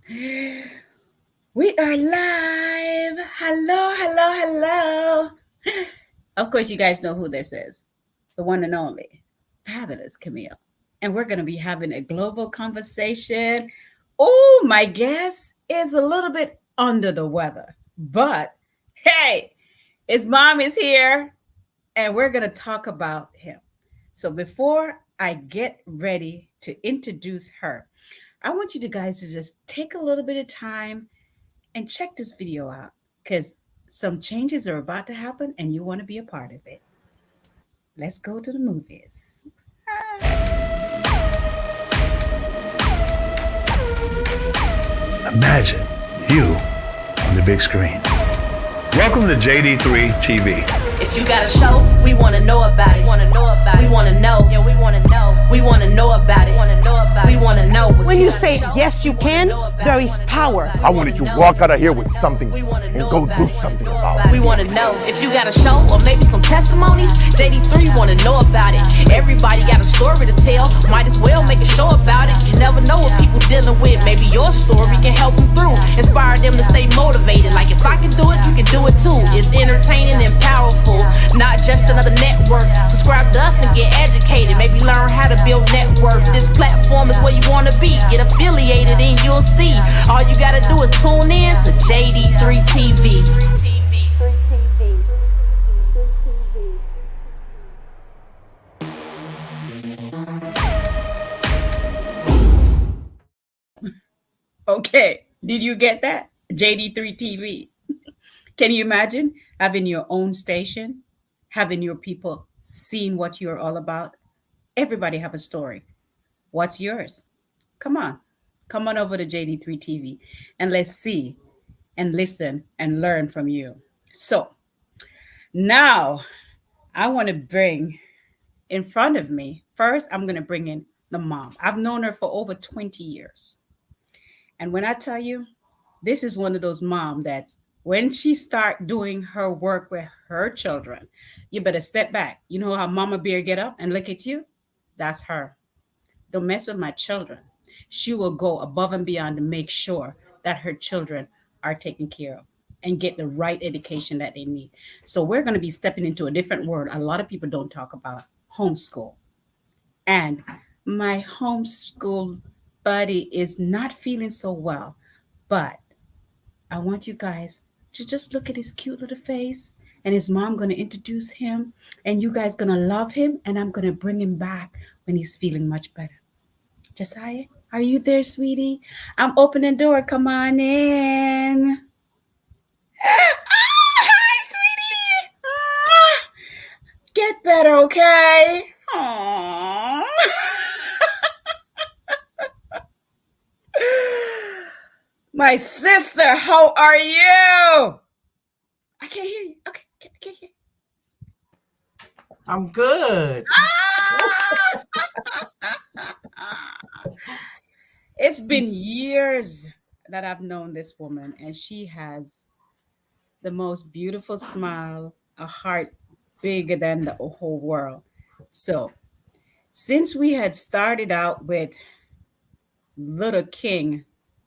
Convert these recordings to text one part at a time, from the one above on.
We are live. Hello, hello, hello. Of course, you guys know who this is, the one and only, fabulous Camille. And we're going to be having a global conversation. Oh, my guest is a little bit under the weather, but hey, his mom is here and we're going to talk about him. So before I get ready to introduce her, I want you to guys to just take a little bit of time and check this video out because some changes are about to happen and you want to be a part of it. Let's go to the movies. Imagine you on the big screen. Welcome to JD3 TV. If you got a show, we wanna know about it. We wanna know. Yeah, we wanna know. We wanna know about it. We wanna know. When you say yes, you can, there is power. I wanted you to walk out of here with something and go do something about it. We wanna know. If you got a show or maybe some testimonies, JD3 wanna know about it. Everybody got a story to tell. Might as well make a show about it. You never know what people dealing with. Maybe your story can help them through. Inspire them to stay motivated. Like if I can do it, you can do it too. It's entertaining and powerful, not just another network. Subscribe to us and get educated. Maybe learn how to build network. This platform is where you want to be. Get affiliated and you'll see. All you got to do is tune in to JD3 TV. Okay, did you get that? JD3 TV. Can you imagine having your own station, having your people seeing what you're all about? Everybody have a story. What's yours? Come on. Come on over to JD3 TV and let's see and listen and learn from you. So now I want to bring in front of me, first, I'm going to bring in the mom. I've known her for over 20 years. And when I tell you, this is one of those mom that's when she start doing her work with her children, you better step back. You know how Mama Bear get up and look at you? That's her. Don't mess with my children. She will go above and beyond to make sure that her children are taken care of and get the right education that they need. So we're going to be stepping into a different world. A lot of people don't talk about homeschool. And my homeschool buddy is not feeling so well, but I want you guys to just look at his cute little face and his mom going to introduce him and you guys going to love him and I'm going to bring him back when he's feeling much better. Jesiah, are you there, sweetie? I'm opening the door. Come on in. Hi, sweetie. Get better, okay? Aww. My sister, how are you? I can't hear you. Okay, I can't hear you. I'm good. It's been years that I've known this woman, and she has the most beautiful smile, a heart bigger than the whole world. So, since we had started out with Little King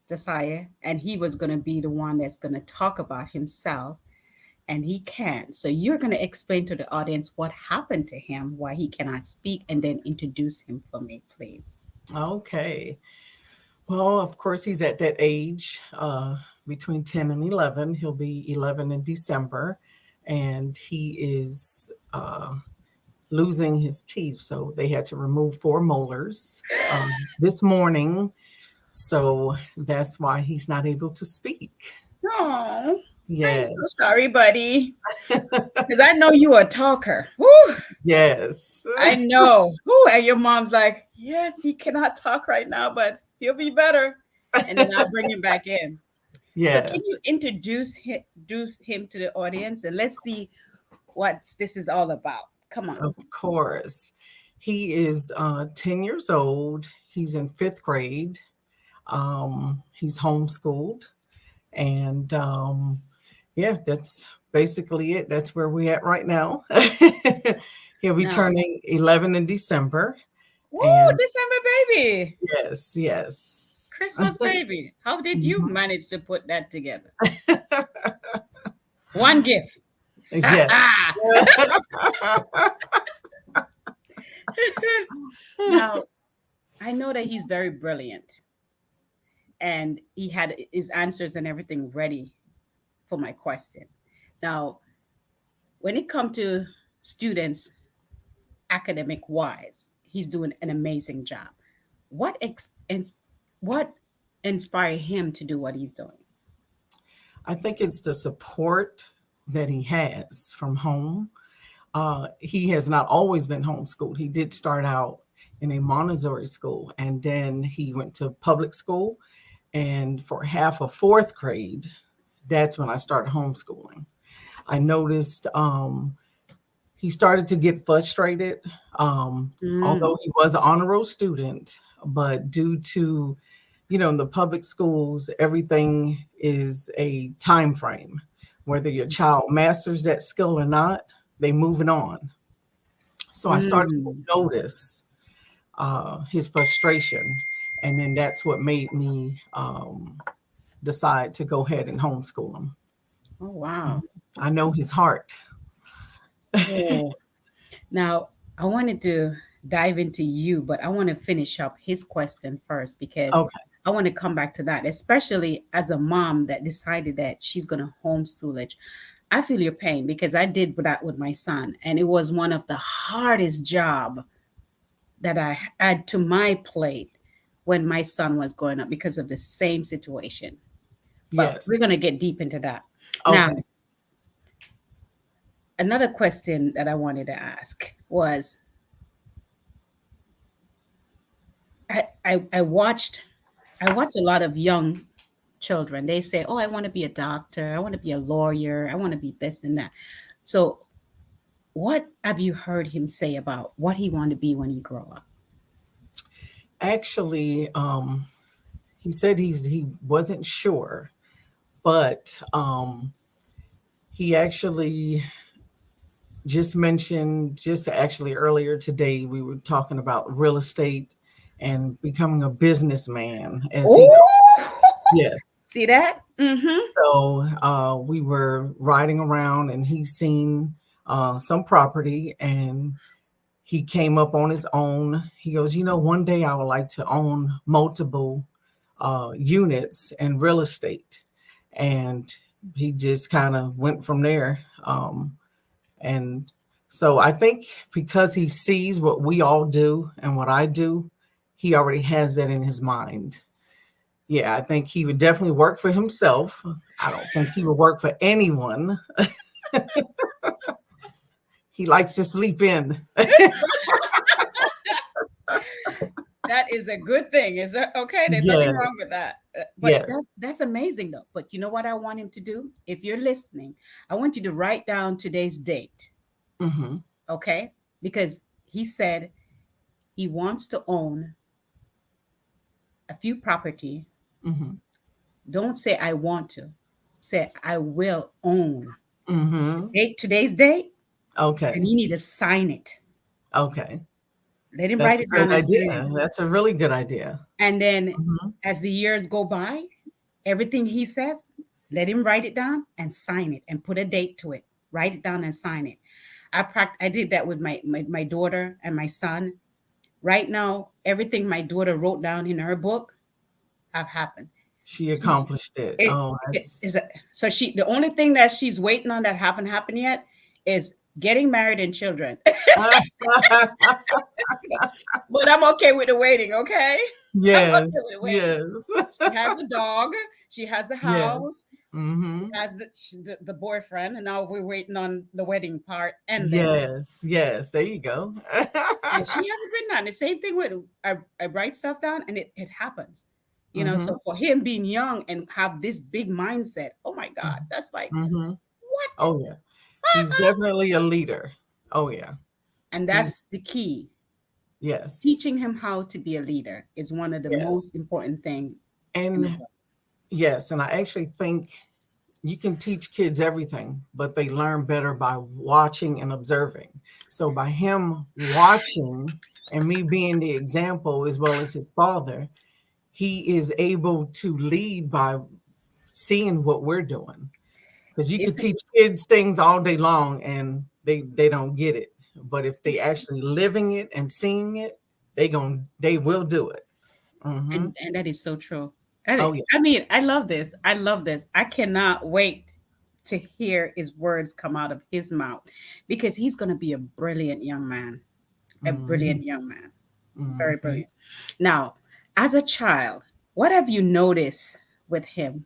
Jesiah, and he was going to be the one that's going to talk about himself, and he can. So you're going to explain to the audience what happened to him, why he cannot speak, and then introduce him for me, please. Okay. Well, of course, he's at that age between 10 and 11. He'll be 11 in December, and he is losing his teeth. So they had to remove 4 molars this morning. So that's why he's not able to speak. Oh, Yes. I'm so sorry, buddy. Because I know you a talker. Woo, Yes. I know. Woo, and your mom's like, yes, he cannot talk right now, but he'll be better. And then I'll bring him back in. Yes. So can you introduce him to the audience and let's see what this is all about. Come on. Of course. He is 10 years old. He's in 5th grade. He's homeschooled. And yeah, that's basically it. That's where we're at right now. He'll be turning 11 in December. Woo, December baby. Yes, yes. Christmas baby. How did you manage to put that together? One gift. Yes. Now, I know that he's very brilliant and he had his answers and everything ready for my question. Now, when it comes to students academic wise, he's doing an amazing job. What inspired him to do what he's doing? I think it's the support that he has from home. He has not always been homeschooled. He did start out in a Montessori school, and then he went to public school. And for half of fourth grade, that's when I started homeschooling. I noticed he started to get frustrated, although he was an honor roll student, but due to, in the public schools, everything is a time frame. Whether your child masters that skill or not, they moving on. So I started to notice his frustration. And then that's what made me decide to go ahead and homeschool him. Oh, wow. I know his heart. Yeah. Now, I wanted to dive into you, but I want to finish up his question first because I want to come back to that, especially as a mom that decided that she's going to homeschool it. I feel your pain because I did that with my son, and it was one of the hardest job that I had to my plate when my son was growing up because of the same situation. But we're going to get deep into that. Now, another question that I wanted to ask was, I watched a lot of young children. They say, oh, I want to be a doctor. I want to be a lawyer. I want to be this and that. So what have you heard him say about what he wanted to be when he grew up? Actually, he said he wasn't sure, but he actually just mentioned, earlier today, we were talking about real estate and becoming a businessman. Yes. See that? Mm-hmm. So we were riding around and he's seen some property and he came up on his own. He goes, one day I would like to own multiple units in real estate. And he just kind of went from there. And so I think because he sees what we all do and what I do, he already has that in his mind. Yeah, I think he would definitely work for himself. I don't think he would work for anyone. He likes to sleep in. That is a good thing. Is that okay? There's nothing wrong with that. But that's amazing though. But you know what I want him to do? If you're listening, I want you to write down today's date. Mm-hmm. Okay? Because he said he wants to own a few property. Mm-hmm. Don't say I want to. Say I will own. Mm-hmm. Today's date. Okay. And you need to sign it. Okay. Let him write it down. That's a really good idea. And then as the years go by, everything he says, let him write it down and sign it and put a date to it. Write it down and sign it. I did that with my daughter and my son. Right now, everything my daughter wrote down in her book have happened. She accomplished it. So the only thing that she's waiting on that haven't happened yet is getting married and children. But I'm okay with the waiting, okay? Yes. Okay yes. She has the dog. She has the house. Yes. Mm-hmm. She has the boyfriend. And now we're waiting on the wedding part. And yes. There you go. And she hasn't written down. The same thing with I write stuff down and it happens. You know, so for him being young and have this big mindset, oh my God, that's like, what? Oh, yeah. He's definitely a leader. Oh, yeah. And that's the key. Yes. Teaching him how to be a leader is one of the most important things. And yes, and I actually think you can teach kids everything, but they learn better by watching and observing. So by him watching and me being the example as well as his father, he is able to lead by seeing what we're doing. Because you could It's teach kids things all day long and they don't get it. But if they actually living it and seeing it, they will do it. Mm-hmm. and that is so true. Oh yeah. I mean, I love this. I love this. I cannot wait to hear his words come out of his mouth because he's going to be a brilliant young man. A Mm-hmm. brilliant young man. Very Mm-hmm. brilliant. Now, as a child, what have you noticed with him?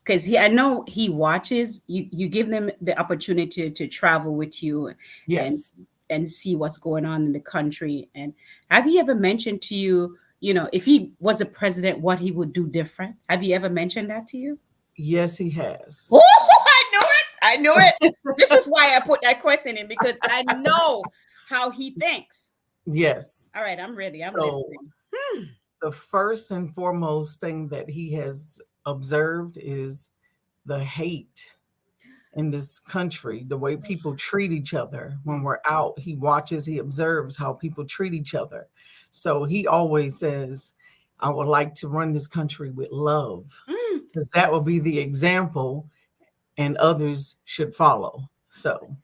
Because I know he watches you. You give them the opportunity to travel with you, and Yes. and see what's going on in the country. And have he ever mentioned to you, if he was a president, what he would do different? Have he ever mentioned that to you? Yes, he has. Oh, I knew it. I knew it. This is why I put that question in because I know how he thinks. Yes. All right, I'm ready. I'm So listening. the first and foremost thing that he has observed is the hate in this country, the way people treat each other when we're out. He watches, he observes how people treat each other. So he always says, I would like to run this country with love, Mm. because that will be the example and others should follow. So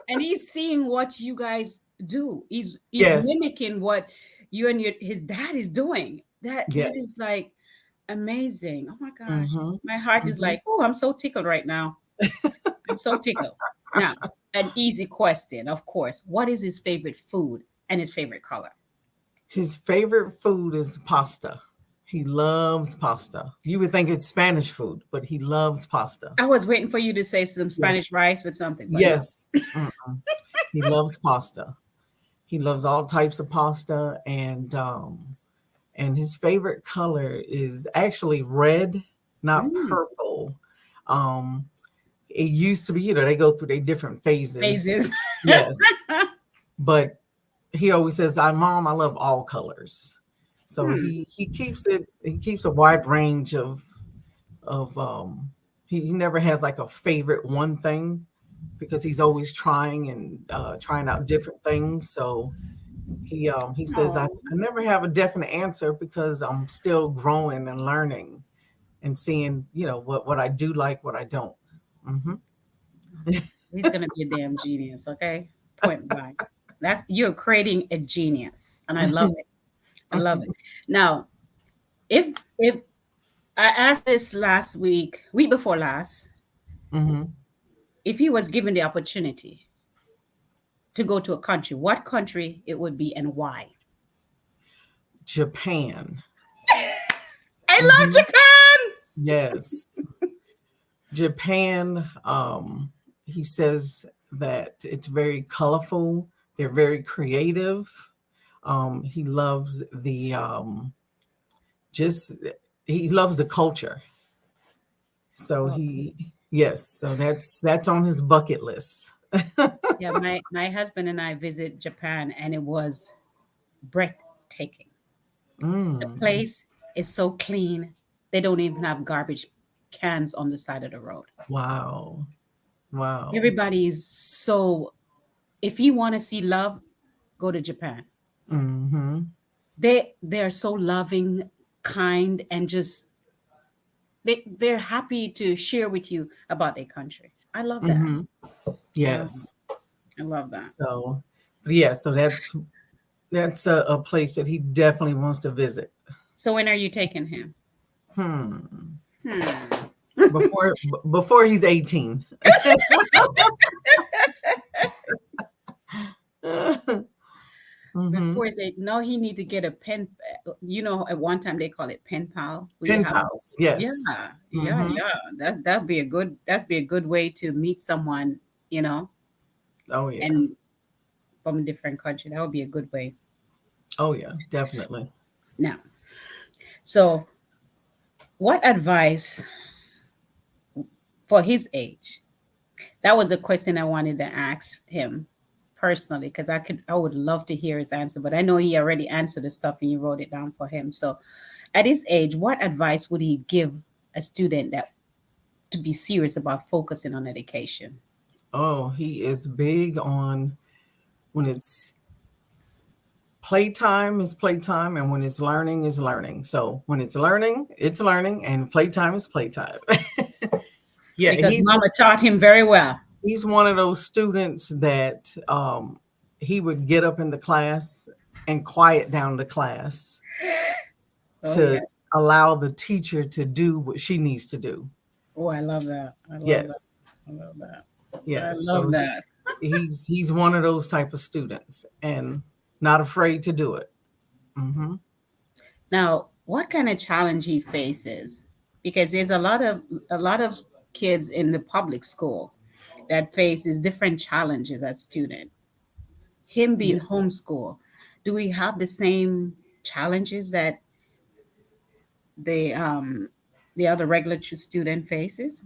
And he's seeing what you guys do. He's yes, mimicking what you and his dad is doing. That yes. is like amazing. Oh my gosh. Mm-hmm, My heart is mm-hmm. like, oh, I'm so tickled right now. I'm so tickled. Now, an easy question, of course. What is his favorite food and his favorite color? His favorite food is pasta. He loves pasta. You would think it's Spanish food, but he loves pasta. I was waiting for you to say some Spanish Yes. rice with something, but no. Yes. Mm-mm. He loves pasta. He loves all types of pasta, and his favorite color is actually red, not Mm, purple. Um, it used to be, they go through their different phases. phases. Yes, but he always says, Mom, I love all colors." So Hmm. he keeps it. He keeps a wide range of. He never has like a favorite one thing, because he's always trying and trying out different things. So he says, I Oh, never have a definite answer because I'm still growing and learning and seeing, what I do like, what I don't. Hmm. he's gonna be a damn genius, okay? Point blank. You're creating a genius, and I love it. I love it. Now, if I asked this last week before last, Hmm. if he was given the opportunity to go to a country, what country it would be and why? Japan. I love Hmm. Japan. Yes. Japan, he says that it's very colorful. They're very creative. He loves just he loves the culture. So Oh, yes, so that's on his bucket list. yeah, my husband and I visit Japan, and it was breathtaking. The Mm, place is so clean. They don't even have garbage cans on the side of the road. wow. Wow. Everybody is so, if you want to see love, go to Japan. Mm-hmm. They're so loving, kind, and just they're happy to share with you about their country. I love that. Mm-hmm. I love Yes. I love that. So yeah, so that's a place that he definitely wants to visit. So when are you taking him? Hmm. Hmm. Before he's 18. Hmm. Before he say no, he need to get a pen. At one time they call it pen pal. We Pen have, pals, yeah, yes. yeah, Hmm. yeah. That'd be a good way to meet someone, you know, Oh yeah. and from a different country. That would be a good way. Oh yeah, definitely. Now, so what advice for his age? That was a question I wanted to ask him personally because I would love to hear his answer, but I know he already answered the stuff and you wrote it down for him. So at his age, what advice would he give a student that to be serious about focusing on education? Oh, he is big on when it's playtime is playtime, and when it's learning is learning. So when it's learning, and playtime is playtime. Yeah, Because Mama taught him very well. he's one of those students that he would get up in the class and quiet down the class Oh to yeah. allow the teacher to do what she needs to do. Oh, I love that. I love that. Yes, I love that. I yes. love So that. he's one of those type of students, and not afraid to do it. Hmm. Now, what kind of challenge he faces? Because there's a lot of kids in the public school that faces different challenges as student. Him being homeschooled, do we have the same challenges that the other regular student faces?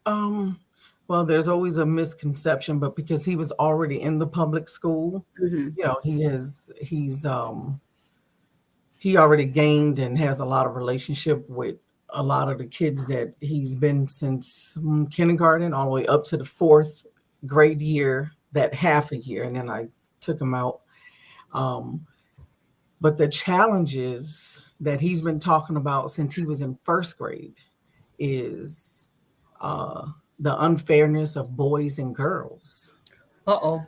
Um, well, there's always a misconception, but because he was already in the public school, Hmm. he already gained and has a lot of relationship with a lot of the kids that he's been since kindergarten all the way up to the fourth grade year, that half a year, and then I took him out. Um, but the challenges that he's been talking about since he was in first grade is the unfairness of boys and girls. Uh-oh.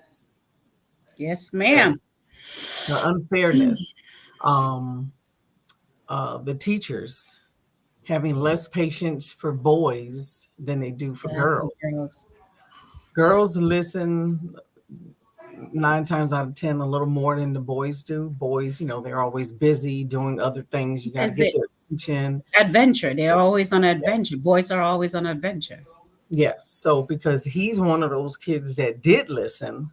Yes, Yes, ma'am. the unfairness. Um, the teachers having less patience for boys than they do for Yeah, girls. girls. Girls listen 9 times out of 10 a little more than the boys do. Boys, they're always busy doing other things. You got to Because get their attention. adventure. They're always on adventure. Boys are always on adventure. Yes. So because he's one of those kids that did listen,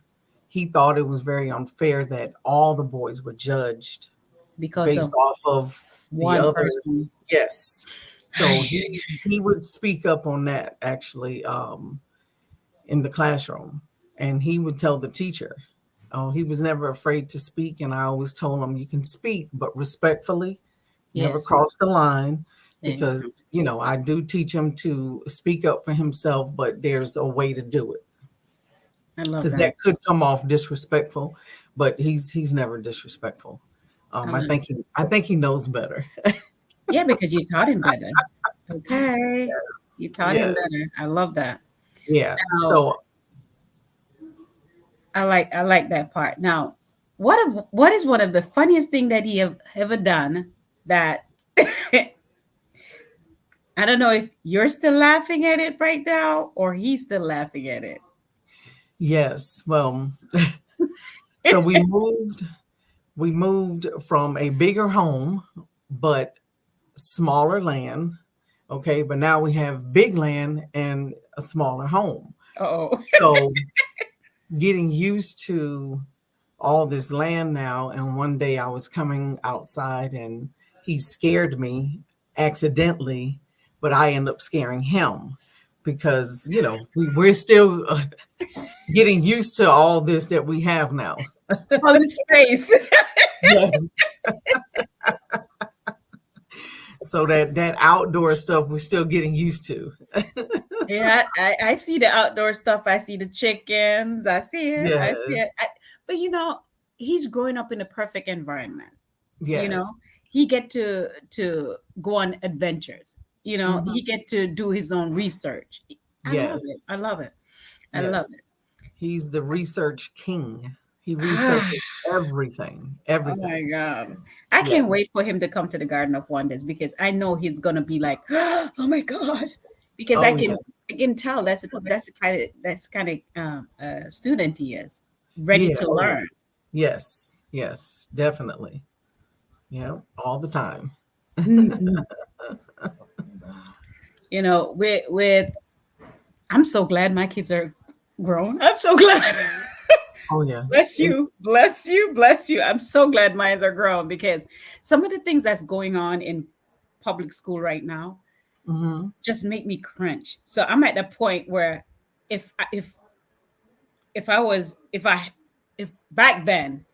he thought it was very unfair that all the boys were judged Because based of off of the one other. person. Yes. So he would speak up on that actually in the classroom, and he would tell the teacher. Oh, he was never afraid to speak, and I always told him, you can speak, but respectfully, never Yes. cross the line, Yes. because I do teach him to speak up for himself, but there's a way to do it, I love because that. that could come off disrespectful, but he's never disrespectful. I think he knows better. Yeah, because you taught him better. Okay. You taught him Yes. better. I love that. Yeah. Now, So I like that part. Now, what is one of the funniest thing that he have ever done that I don't know if you're still laughing at it right now or he's still laughing at it. yes, well, so we moved from a bigger home, but smaller land. Okay, but now we have big land and a smaller home. Oh, So getting used to all this land now, and one day I was coming outside and he scared me accidentally, but I ended up scaring him because we're still getting used to all this that we have now. all the space. Yes. So that outdoor stuff we're still getting used to. Yeah, I see the outdoor stuff. I see the chickens. I see it. I Yes. see it. But he's growing up in a perfect environment. Yes. He get to go on adventures. Mhm. He get to do his own research. I love it. Yes. I love it. I love Yes. it. He's the research king. He researches everything. Oh Everything. my God. I Yes. can't wait for him to come to the Garden of Wonders because I know he's gonna be like, oh my gosh. Because Oh, yeah. I can tell that's the kind of student he is, ready Yeah. to Oh, yeah. learn. Yes. Yes. Definitely. Yeah. All the time. Mhm. With I'm so glad my kids are grown. I'm so glad. Oh yeah. Bless you, bless you, bless you. I'm so glad mine are grown because some of the things that's going on in public school right now Mhm. just make me cringe. So I'm at the point where if I- if I was if back then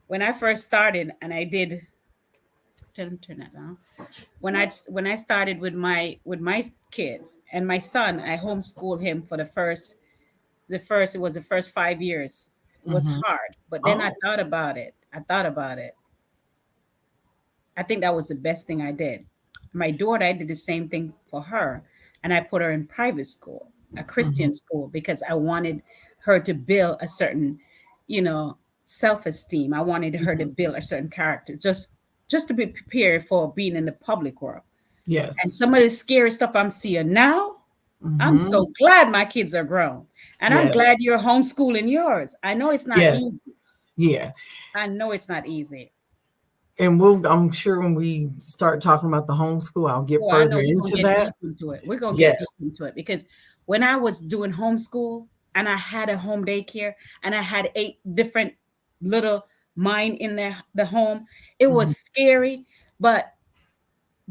when I first started and I did turn that down when I started with my kids and my son, I homeschooled him for it was the first 5 years. It was Mhm. hard, but then I Oh. thought about it. I thought about it. I think that was the best thing I did. My daughter, I did the same thing for her, and I put her in private school, a Mhm. Christian school, because I wanted her to build a certain, you know, self-esteem. I wanted her to Mhm. build a certain character, just to be prepared for being in the public world. And Yes. some of the scary stuff I'm seeing now, I'm Mhm. so glad my kids are grown. And I'm Yes. glad you're homeschooling yours. I know it's not easy. Yes. Yeah. I know it's not easy. And I'm sure when we start talking about the homeschool, I'll get Well, I further know we're gonna into get that. deep into it. We're gonna get deep into Yes. it because when I was doing homeschool and I had a home daycare and I had 8 different little mine in the home, it Mhm. was scary, but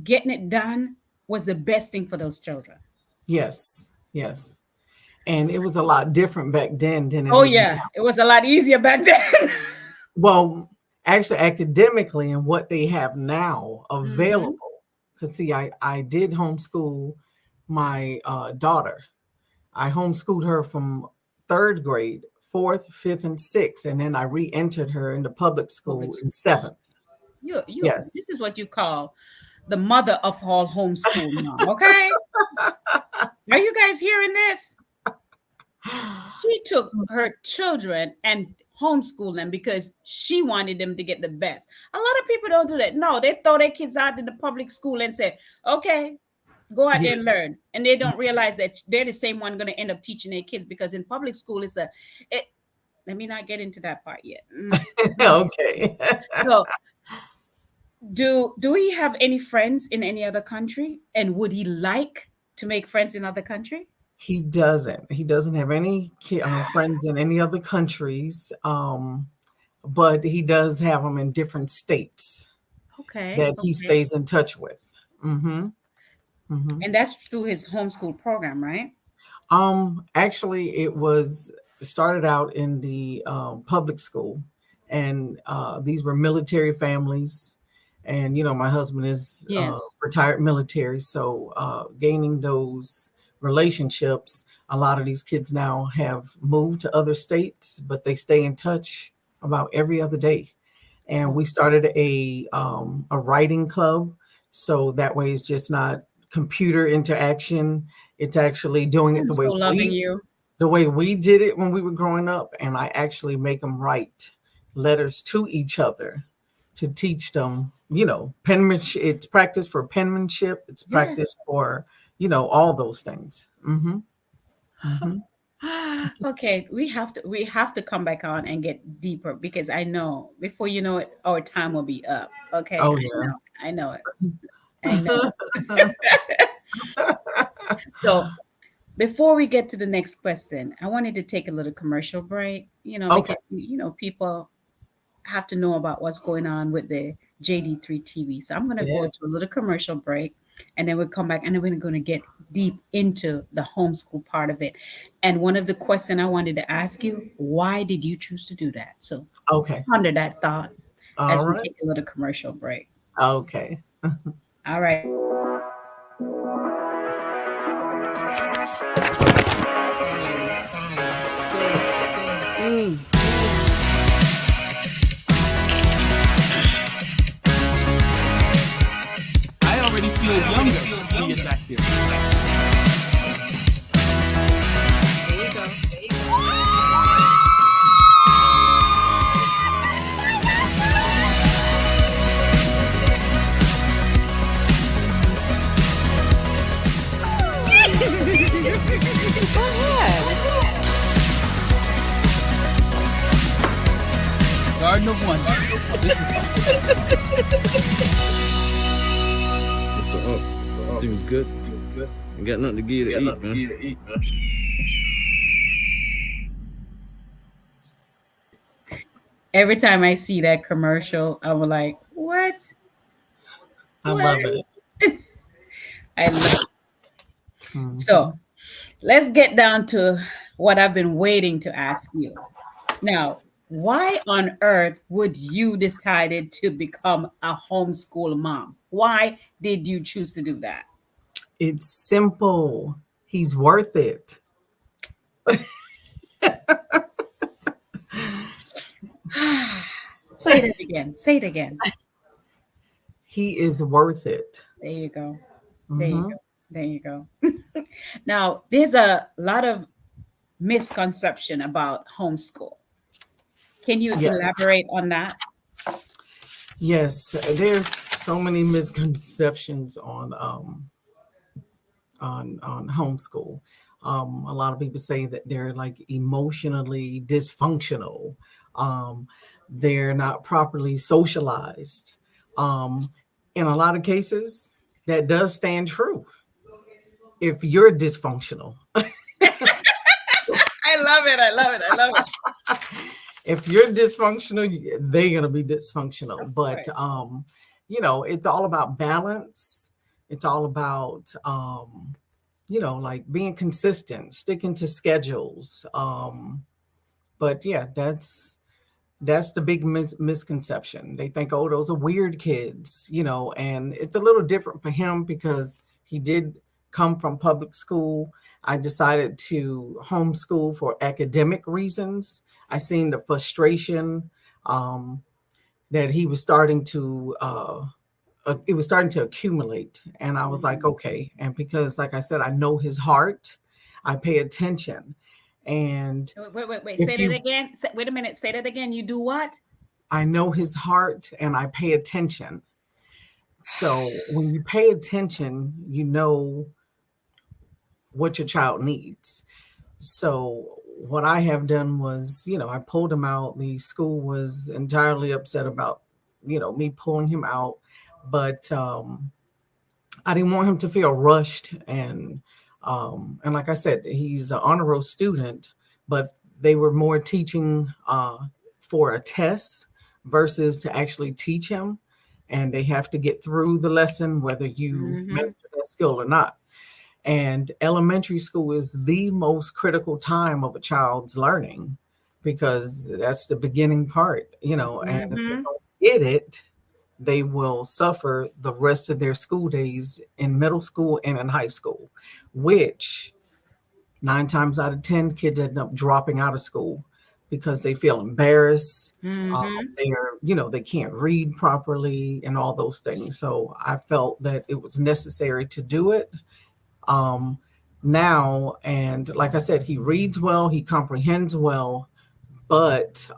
getting it done was the best thing for those children. Yes. Yes. And it was a lot different back then than it Oh is yeah, now. it was a lot easier back then. Well, actually, academically, and what they have now Hmm. available. Because, see, I did homeschool my daughter. I homeschooled her from third grade, fourth, fifth, and sixth. And then I re entered her into public Public school in school. seventh. You. This Yes. is what you call the mother of all homeschool mom. Okay, are you guys hearing this? She took her children and homeschooled them because she wanted them to get the best. A lot of people don't do that. No, they throw their kids out in the public school and say, okay, go out Yeah. there and learn. And they don't realize that they're the same one going to end up teaching their kids because in public school, it, let me not get into that part yet. Okay. So, do we have any friends in any other country? And would he like to make friends in other country? He doesn't. He doesn't have any friends in any other countries, but he does have them in different states Okay, that he okay. stays in touch with. Hmm. Hmm. And that's through his homeschool program, right? Actually, it started out in the public school, and these were military families, and my husband is Yes. retired military, so gaining those relationships, a lot of these kids now have moved to other states, but they stay in touch about every other day. And Oh, we started a writing club, so that way it's just not computer interaction. It's actually doing it I'm so loving you. the way we did it when we were growing up, and I actually make them write letters to each other to teach them, penmanship. It's practice for penmanship. It's Yes. practice for, all those things. Hmm. Hmm. Okay, we have to come back on and get deeper because I know before you know it, our time will be up. Okay, Oh I know it. I know it. yeah. So before we get to the next question, I wanted to take a little commercial break, Okay. because people have to know about what's going on with the JD3 TV. So I'm going to go to a Yes. little commercial break and then we'll come back and then we're going to get deep into the homeschool part of it. And one of the questions I wanted to ask you, why did you choose to do that? So Okay. ponder that thought All as we right. take a little commercial break. Okay. All right. I already feel younger being back there. There you go. There you go. Garden of Wonder. This is What's up? Seems good. I got nothing to give you to eat, man. Every time I see that commercial, I'm like, what? I What? love it. I love. Mhm. So let's get down to what I've been waiting to ask you. Now, why on earth would you decided to become a homeschool mom? Why did you choose to do that? It's simple. He's worth it. Say that again. Say it again. He is worth it. There you go. There you Hmm. go. There you go. Now, there's a lot of misconception about homeschool. Can you Yeah. elaborate on that? Yes, there's so many misconceptions on homeschool. A lot of people say that they're like emotionally dysfunctional. Um, they're not properly socialized. Um, in a lot of cases, that does stand true. If you're dysfunctional, I love it. I love it. I love it. if you're dysfunctional, they're gonna be dysfunctional. But Right. it's all about balance. It's all about like being consistent, sticking to schedules. But yeah, that's the big misconception. They think, oh, those are weird kids, and it's a little different for him because he did come from public school. I decided to homeschool for academic reasons. I seen the frustration um, that he was starting to it was starting to accumulate, and I was like, Mhm. okay. And because, like I said, I know his heart, I pay attention. And Wait. Say if that you again. Wait a minute. Say that again. You do what? I know his heart and I pay attention. So when you pay attention, you know what your child needs. So what I have done was, I pulled him out. The school was entirely upset about, me pulling him out. But I didn't want him to feel rushed. And like I said, he's an honor roll student, but they were more teaching for a test versus to actually teach him. And they have to get through the lesson, whether you Hmm. master that skill or not. And elementary school is the most critical time of a child's learning because that's the beginning part, and if they Hmm. don't get it, they will suffer the rest of their school days in middle school and in high school, which 9 times out of 10 kids end up dropping out of school because they feel embarrassed. Hmm. They can't read properly and all those things. So I felt that it was necessary to do it um, now. And like I said, he reads well, he comprehends well, but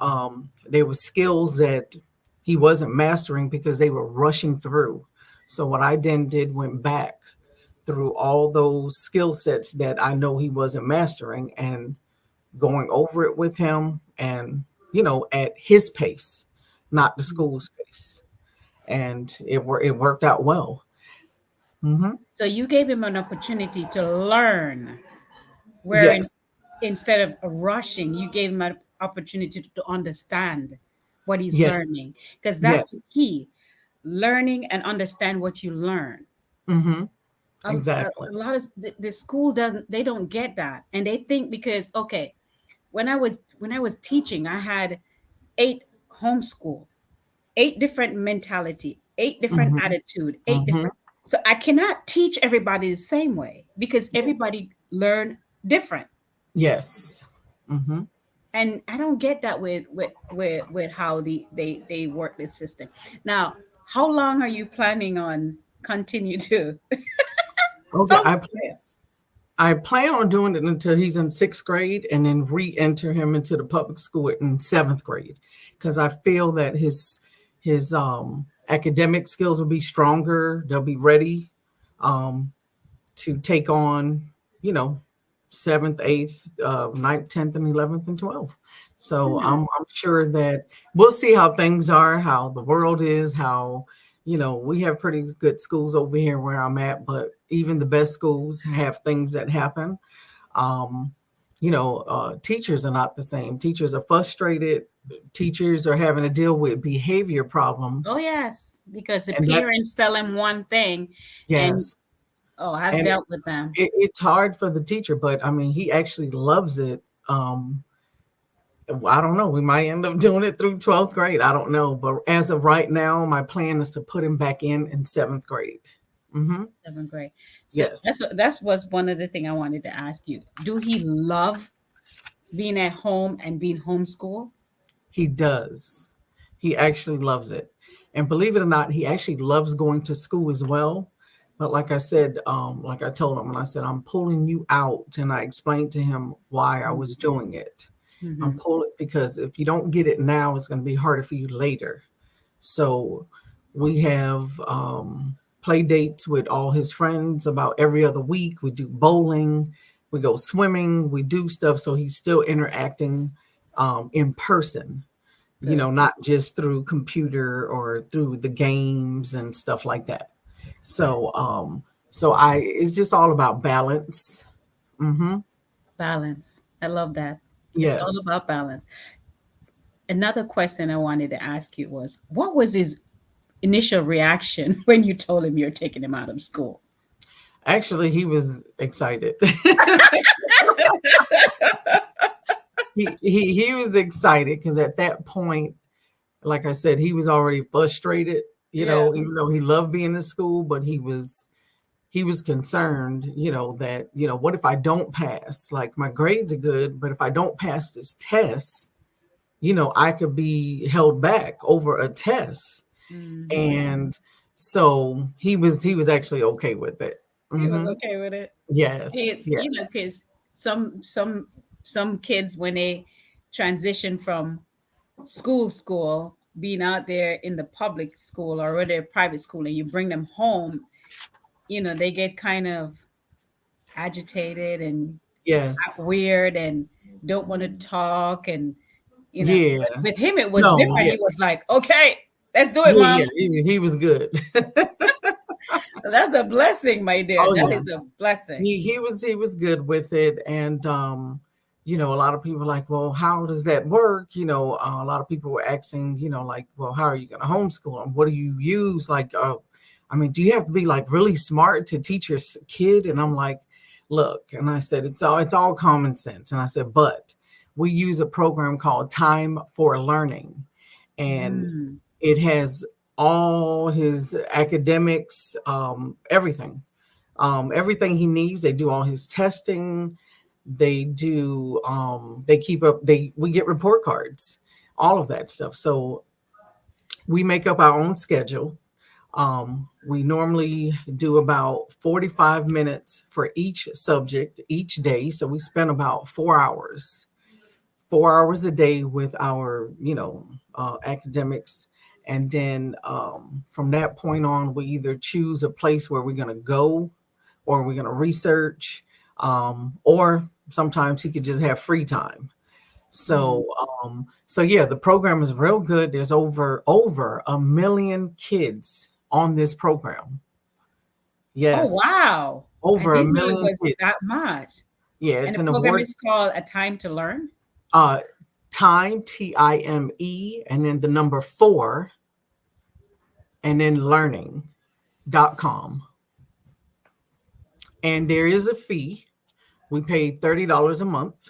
there were skills that he wasn't mastering because they were rushing through. So what I then did went back through all those skill sets that I know he wasn't mastering and going over it with him and at his pace, not the school's pace. And it worked out well. Hmm. So you gave him an opportunity to learn, wherein Yes. instead of rushing, you gave him an opportunity to understand what he's Yes. learning, because that's the Yes. key: learning and understand what you learn. Hmm. A Exactly. lot of the school doesn't, they don't get that, and they think because, okay, when I was teaching, I had 8 homeschooled, 8 different mentality, 8 different Hmm. attitude, eight Hmm. different. So I cannot teach everybody the same way because everybody learn different, Yes. Hmm. and I don't get that with how they work this system. Now, how long are you planning on continue to? Okay. Oh, I plan on doing it until he's in 6th grade and then re-enter him into the public school in 7th grade because I feel that his academic skills will be stronger. They'll be ready um, to take on, you know, 7th, 8th, 9th, 10th, and 11th and 12th. So yeah. I'm sure that we'll see how things are, how the world is, how, we have pretty good schools over here where I'm at, but even the best schools have things that happen. Um, Teachers are not the same. Teachers are frustrated. Teachers are having to deal with behavior Oh problems. yes, because the And that, parents tell him one thing, and yes. oh, I've And dealt with them. it's hard for the teacher, but I mean, he actually loves it. I don't know. We might end up doing it through 12th grade. I don't know. But as of right now, my plan is to put him back in 7th grade. Hmm. 7th grade. So Yes, that's was one of the thing I wanted to ask you. Do he love being at home and being homeschooled? he does. He actually loves it. And believe it or not, he actually loves going to school as well. But like I said, like I told him, and I said, I'm pulling you out. And I explained to him why I was doing it. I'm Mm-hmm. pulling because if you don't get it now, it's going to be harder for you later. So we have play dates with all his friends about every other week. We do bowling, we go swimming, we do stuff. So he's still interacting in person, Good. not just through computer or through the games and stuff like that. So, it's just all about balance. Hmm. Balance. I love that. It's all Yes. about balance. Another question I wanted to ask you was, what was his initial reaction when you told him you're taking him out of school? Actually, he was excited. he was excited because at that point, like I said, he was already frustrated, Yes. even though he loved being in school, but he was concerned, that, what if I don't pass? Like my grades are good, but if I don't pass this test, I could be held back over a test. Hmm. And so he was actually okay with it. He was Hmm. okay with it. Yes, He, yes. because some kids when they transition from school, being out there in the public school or whether private school, and you bring them home, they get kind of agitated and act Yes. weird and don't want to talk and Yeah. but with him it was No, different. yeah. He was like, okay, let's do it, Yeah, mom. yeah. He was good. That's a blessing, my dear. Oh That yeah. is a blessing. He was good with it. And a lot of people were like, well, how does that work? A lot of people were asking, like, well, how are you going to homeschool them? What do you use? Like, do you have to be like really smart to teach your kid? And I'm like, look, and I said, it's all common sense. And I said, but we use a program called Time for Learning, and Mm. it has all his academics, everything he needs. They do all his testing. They do. They keep up. We get report cards, all of that stuff. So we make up our own schedule. We normally do about 45 minutes for each subject each day. So we spend about 4 hours a day with our, academics. And then from that point on, we either choose a place where we're going to go or we're going to research, or sometimes he could just have free time. Mm. So yeah, the program is real good. There's over 1 million kids on this program. Oh, Yes, wow. I over a didn't know it million was that kids. much. Yeah, And it's the an program award. is called A Time to Learn. Uh, Time, Time, and then the number 4, and then learning.com. And there is a fee. We pay $30 a month.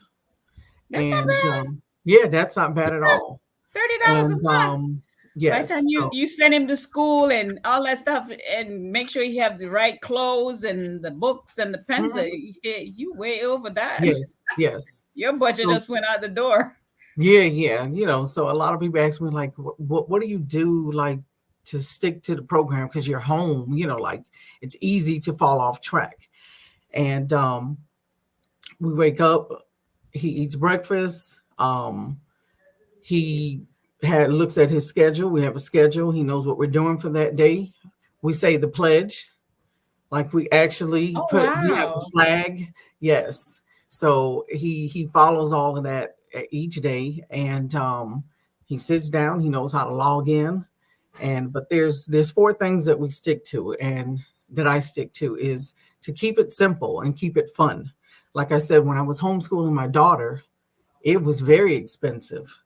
That's not And bad. yeah, that's not bad at all. $30 a And month. By the time yes, you so, you send him to school and all that stuff, and make sure he have the right clothes and the books and the pencil, mhm, you way over that. yes, yes. Your budget So just went out the door. yeah. So a lot of people ask me like, what do you do like to stick to the program because you're home? Like it's easy to fall off track. And we wake up, he eats breakfast. He looks at his schedule. We have a schedule. He knows what we're doing for that day. We say the pledge, like we actually Oh, we have a wow. flag. Yes. So he follows all of that each day, and he sits down. He knows how to log in, but there's 4 things that we stick to, and that I stick to is to keep it simple and keep it fun. Like I said, when I was homeschooling my daughter, it was very expensive.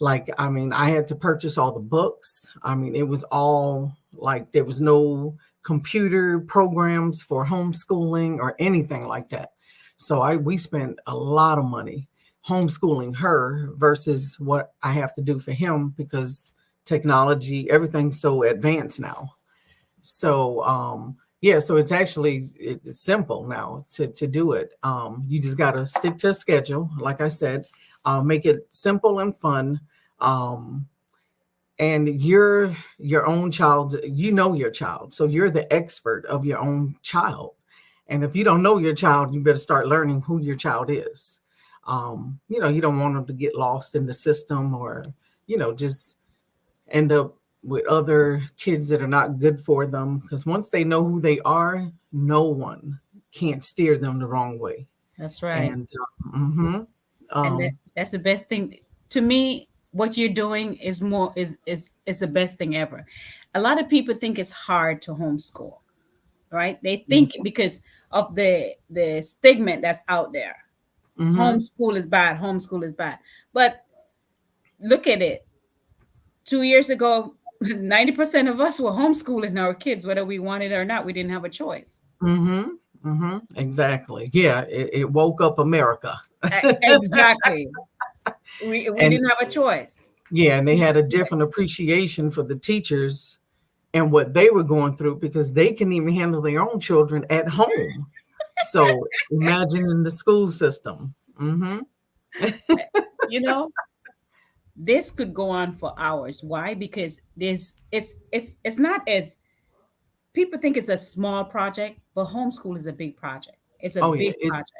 Like, I had to purchase all the books. It was all like there was no computer programs for homeschooling or anything like that. So we spent a lot of money homeschooling her versus what I have to do for him because technology, everything's so advanced now. So yeah, so it's simple now to do it. You just got to stick to a schedule, like I said, make it simple and fun. Um, And you're your own child, you know your child. So you're the expert of your own child. And if you don't know your child, you better start learning who your child is. You don't want them to get lost in the system or, just end up with other kids that are not good for them. Because once they know who they are, no one can't steer them the wrong way. That's right. And That's the best thing to me. What you're doing is more is the best thing ever. A lot of people think it's hard to homeschool, right? They think because of the stigma that's out there. Homeschool is bad. Homeschool is bad. But look at it. 2 years ago, 90% of us were homeschooling our kids, whether we wanted it or not. We didn't have a choice. Exactly. Yeah, it woke up America. Exactly. We didn't have a choice. Yeah, and they had a different appreciation for the teachers and what they were going through because they can even handle their own children at home. So imagine in the school system. This could go on for hours. Why? Because it's not as people think it's a small project, but homeschool is a big project. It's a big project.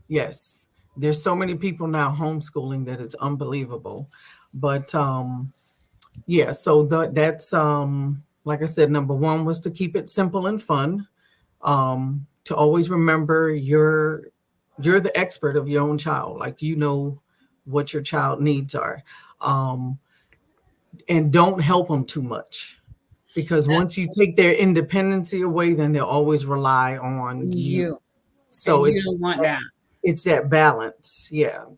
Yes. There's so many people now homeschooling that it's unbelievable. But so that's like I said, number one was to keep it simple and fun. To always remember you're the expert of your own child. Like you know what your child needs are. And don't help them too much. Because once you take their independency away, then they'll always rely on you. So you don't want that. It's that balance, to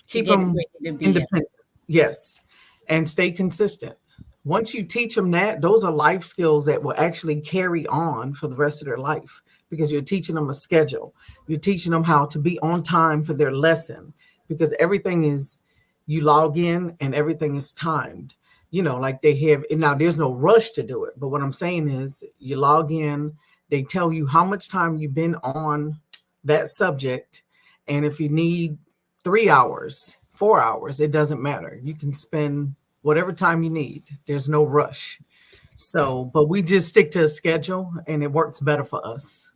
keep them independent. Yes, and stay consistent. Once you teach them that, those are life skills that will actually carry on for the rest of their life because you're teaching them a schedule. You're teaching them how to be on time for their lesson because everything is, you log in and everything is timed. Like they have, now there's no rush to do it. But what I'm saying is you log in, they tell you how much time you've been on that subject. And if you need 3 hours, 4 hours, it doesn't matter. You can spend whatever time you need. There's no rush. So, but we just stick to a schedule and it works better for us.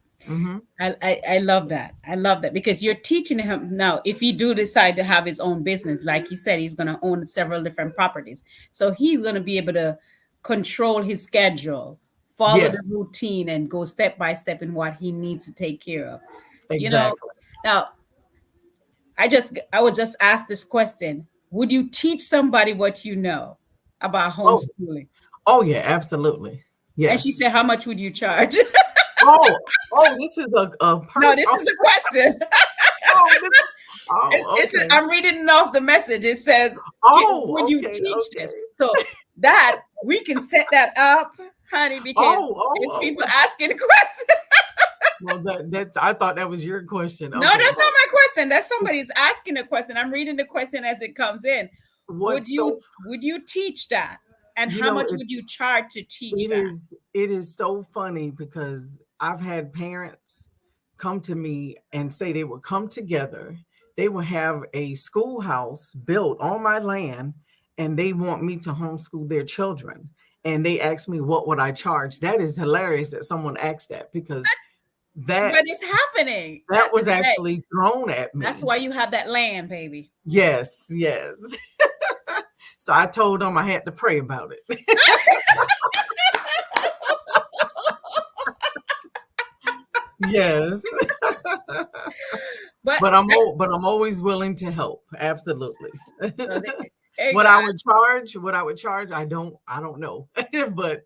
I love that. I love that because you're teaching him now. If he do decide to have his own business, like he said, he's going to own several different properties. So he's going to be able to control his schedule, follow the routine, and go step by step in what he needs to take care of. Exactly. Now, I was just asked this question: would you teach somebody what you know about homeschooling? Oh yeah, absolutely. Yes. And she said, "How much would you charge?" This is a no, this is a question. Okay. I'm reading off the message. It says, "Would you teach this?" So that we can set that up, honey, because it's people asking the question. Well, that's I thought that was your question. No, that's not my question. That's somebody's asking a question. I'm reading the question as it comes in. Would you teach that? And how much would you charge to teach that? It is so funny because I've had parents come to me and say they would come together. They will have a schoolhouse built on my land and they want me to homeschool their children. And they ask me, what would I charge? That is hilarious that someone asked that because that is happening. That was actually thrown at me. That's why you have that land, baby. Yes. So I told them I had to pray about it. Yes. But I'm always willing to help. Absolutely. What I would charge, I don't know. but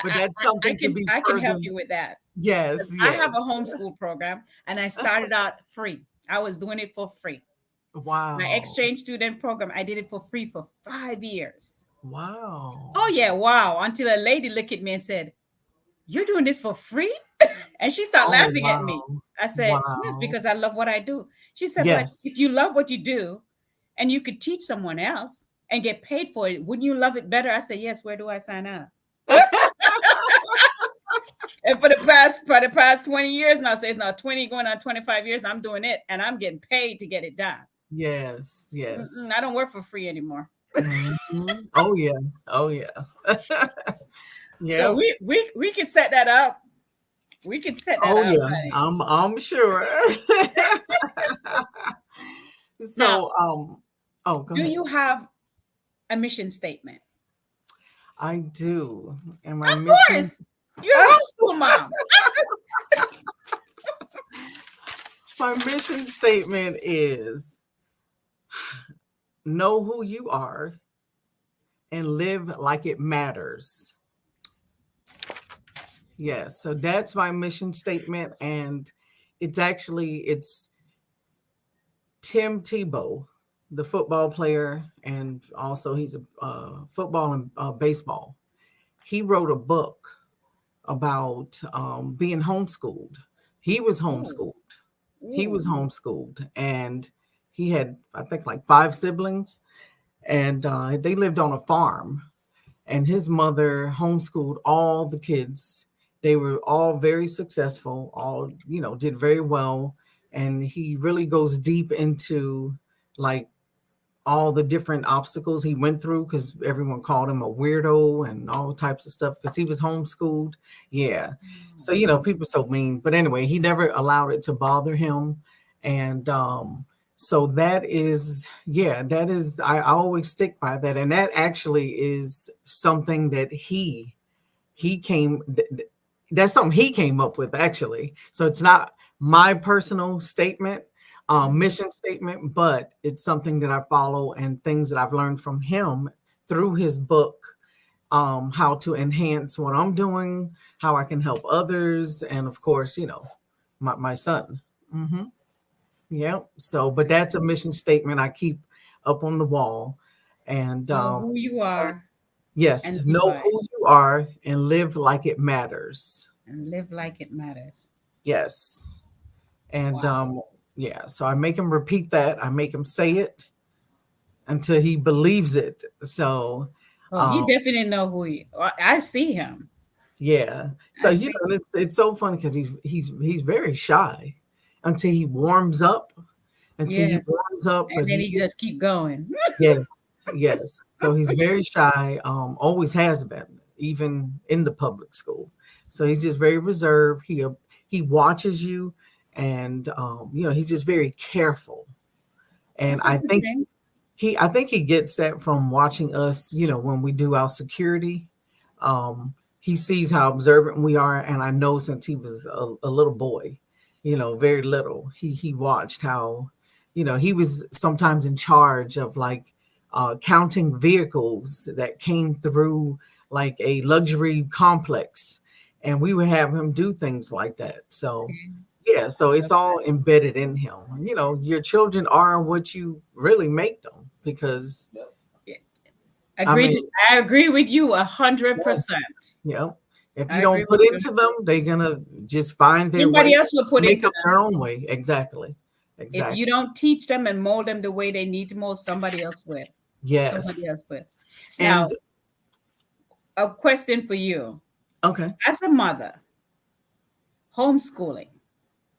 that's something I can help you with that. Yes. I have a homeschool program and I started out free. I was doing it for free. Wow. My exchange student program, I did it for free for 5 years. Wow. Oh yeah, wow. Until a lady looked at me and said, "You're doing this for free?" And she started laughing at me. I said, "Yes, because I love what I do." She said, "But if you love what you do and you could teach someone else and get paid for it, wouldn't you love it better?" I said, "Yes, where do I sign up?" And for the past 20 years now, say it's now 20 going on 25 years, I'm doing it and I'm getting paid to get it done. Yes. I don't work for free anymore. Mhm. Oh yeah. Oh yeah. So Yep. we can set that up. We can set that Oh up, yeah. honey. I'm sure. Now, So oh, go do ahead. you have a mission statement? I do. And my Of mission course. You're a homeschool mom. my mission statement is know who you are and live like it matters. Yes, so that's my mission statement, and it's Tim Tebow, the football player, and also he's a football and baseball. He wrote a book about being homeschooled. He was Ooh, homeschooled. He ooh. was homeschooled, and he had, I think, like five siblings, and they lived on a farm. And his mother homeschooled all the kids. They were all very successful, all, did very well. And he really goes deep into like all the different obstacles he went through because everyone called him a weirdo and all types of stuff because he was homeschooled. Yeah. So, people are so mean. But anyway, he never allowed it to bother him. And so that is, yeah, that is, I always stick by that. And that actually is something that he came, that's something he came up with actually. So it's not my personal statement, mission statement, but it's something that I follow and things that I've learned from him through his book, how to enhance what I'm doing, how I can help others, and of course, my son. Hmm. Yeah. So, but that's a mission statement I keep up on the wall. And Know who you are yes, and live know by it who you are and live like it matters. and live like it matters. Yes. And Wow. yeah, so I make him repeat that. I make him say it until he believes it. So Oh, he um definitely know who he. I see him. yeah. So I see. it's so funny because he's very shy until he warms up, Yes, and but then he he just keep going. yes, yes. So he's very shy, always has been, even in the public school. So he's just very reserved. He watches you and he's just very careful. And That's a good thing. I think he gets that from watching us, when we do our security. He sees how observant we are, and I know since he was a little boy, very little, he watched how, he was sometimes in charge of like counting vehicles that came through like a luxury complex, and we would have him do things like that. So yeah, so it's all embedded in him. Your children are what you really make them because I Agreed. mean, I agree with you 100%. yeah, if you I agree don't with put you. into them, they're gonna just find their Somebody way, else will put make into up them. their own way. Exactly. If Exactly. you don't teach them and mold them the way they need to mold, somebody else will. Somebody Yes. else will. Now, And a question for you. okay. As a mother, homeschooling,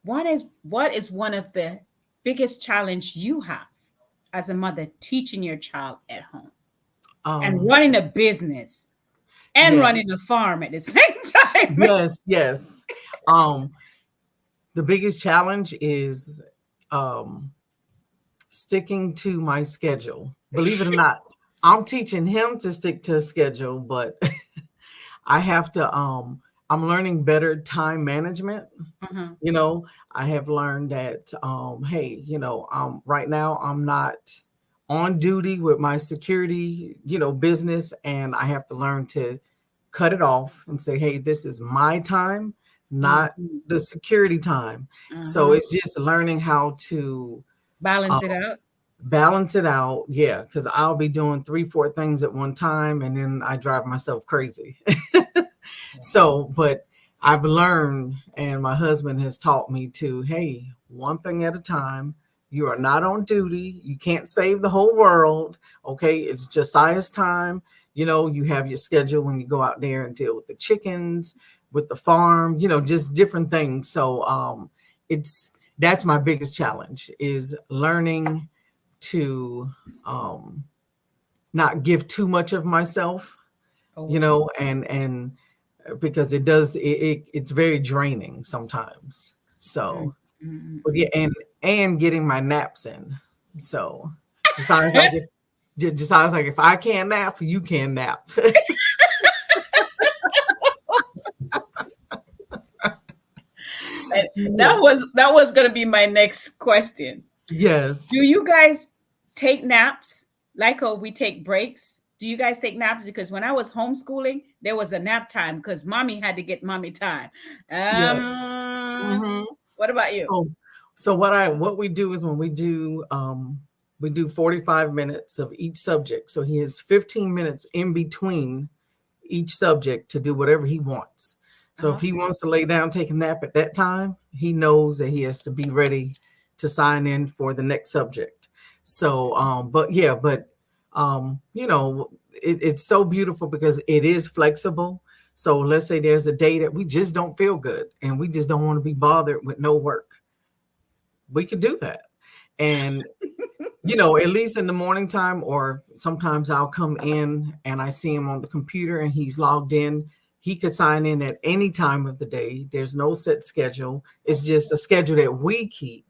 what is one of the biggest challenge you have as a mother teaching your child at home and Um, running a business and running yes. a farm at the same time? Yes, yes. Um, the biggest challenge is um sticking to my schedule. Believe it or not, I'm teaching him to stick to a schedule, but I have to I'm learning better time management. Uh-huh. You know, I have learned that hey, right now I'm not on duty with my security, business, and I have to learn to cut it off and say, hey, this is my time, not Mhm. the security time. So Uh-huh. it's just learning how to Balance uh, it out. balance it out. Yeah, because I'll be doing three, four things at one time, and then I drive myself crazy. So, but I've learned, and my husband has taught me to, hey, one thing at a time. You are not on duty. You can't save the whole world. Okay. It's Jesiah's time. You have your schedule when you go out there and deal with the chickens, with the farm, just different things. So that's my biggest challenge is learning to um not give too much of myself, Oh, you know, and because it's very draining sometimes. So, but yeah, and getting my naps in. So, Jesiah's like if I can't nap, you can nap. that was gonna be my next question. Yes. Do you guys take naps? Like, oh, we take breaks. Do you guys take naps? Because when I was homeschooling, there was a nap time because mommy had to get mommy time. Yes. Um, hmm what about you? So what we do is when we do 45 minutes of each subject. So he has 15 minutes in between each subject to do whatever he wants. So if he wants to lay down, take a nap at that time, he knows that he has to be ready to sign in for the next subject. So, you know, it's so beautiful because it is flexible. So let's say there's a day that we just don't feel good and we just don't want to be bothered with no work. We could do that. And you know, at least in the morning time, or sometimes I'll come in and I see him on the computer and he's logged in. He could sign in at any time of the day. There's no set schedule. It's just a schedule that we keep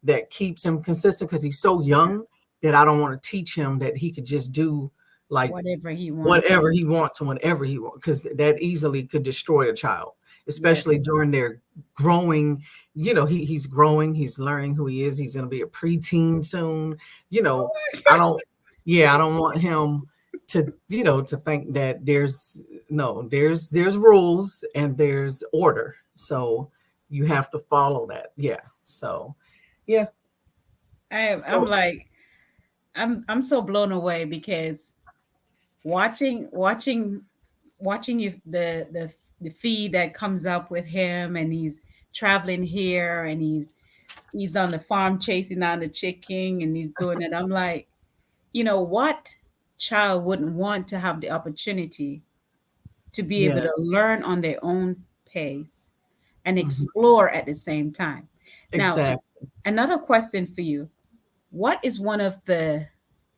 that keeps him consistent because he's so young that I don't want to teach him that he could just do like Whatever he wants. whatever he wants and whenever he wants, because that easily could destroy a child, especially during their growing. You know, he's growing, he's learning who he is. He's going to be a preteen soon. You know, I don't want him to, you know, to think that there's rules and there's order. So you have to follow that. Yeah. So, yeah. I'm like, I'm so blown away because watching you the feed that comes up with him, and he's traveling here, and he's on the farm chasing down the chicken, and he's doing it. I'm like, what child wouldn't want to have the opportunity to be able to Yes. learn on their own pace and Mhm. explore at the same time? Now, Exactly. another question for you. What is one of the